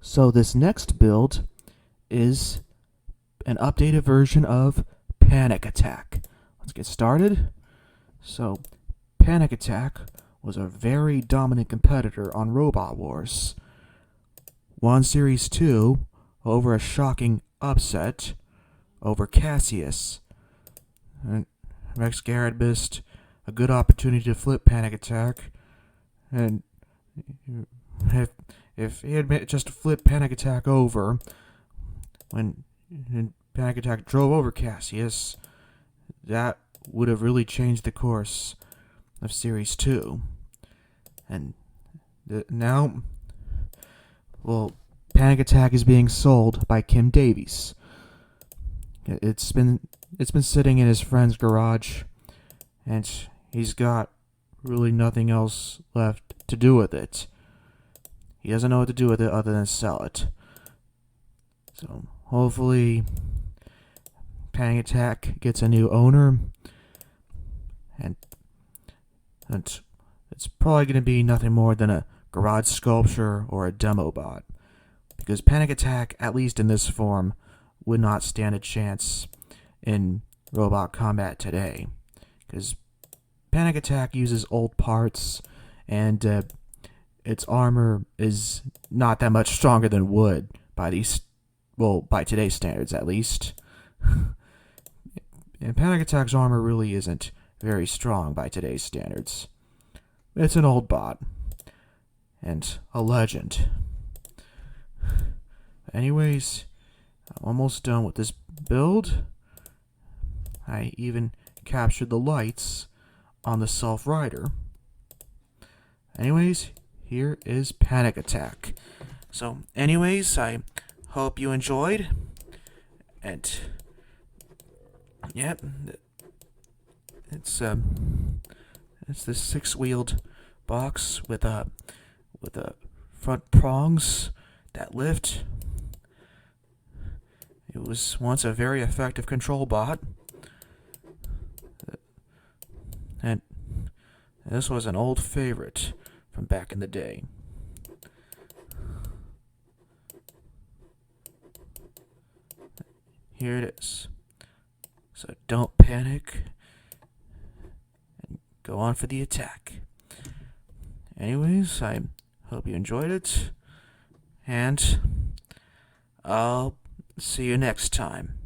So this next build is an updated version of Panic Attack. Let's get started. So Panic Attack was a very dominant competitor on Robot Wars. Won Series 2 over a shocking upset over Cassius. And Rex Garrett missed a good opportunity to flip Panic Attack, and if he had just flipped Panic Attack over when Panic Attack drove over Cassius, that would have really changed the course of Series 2. And now, well, Panic Attack is being sold by Kim Davies. It's been sitting in his friend's garage, and he's got really nothing else left to do with it. He doesn't know what to do with it other than sell it. So hopefully Panic Attack gets a new owner, and it's probably going to be nothing more than a garage sculpture or a demo bot, because Panic Attack, at least in this form, would not stand a chance in robot combat today, because Panic Attack uses old parts, and its armor is not that much stronger than wood by today's standards, at least. And Panic Attack's armor really isn't very strong by today's standards. It's an old bot and a legend. Anyways, I'm almost done with this build. I even captured the lights on the self-rider. Anyways, here is Panic Attack. So, anyways, I hope you enjoyed. And yep, it's this six-wheeled box with front prongs that lift. It was once a very effective control bot, and this was an old favorite from back in the day. Here it is. So don't panic and go on for the attack. Anyways, I hope you enjoyed it, and I'll see you next time.